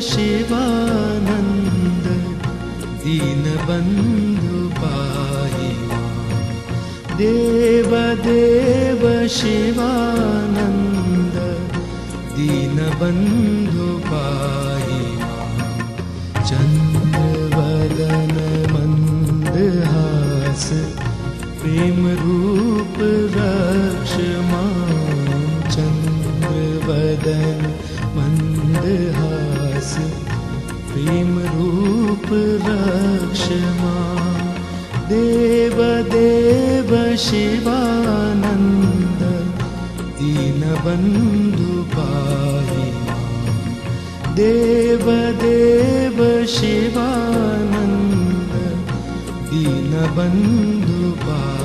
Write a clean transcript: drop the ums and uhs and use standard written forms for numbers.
शिवानन्द दीनबन्धु पाहि मां। देवदेव शिवानन्द दीनबन्धु पाहि मां। चन्द्रवदन मन्दहास प्रेमरूप रक्ष मां। चन्द्रवदन मन्दहास प्रेमरूप रक्ष मां। देवदेव शिवानन्द दीनबन्धु पाहि मां। देवदेव शिवानन्द दीनबन्धु पाहि।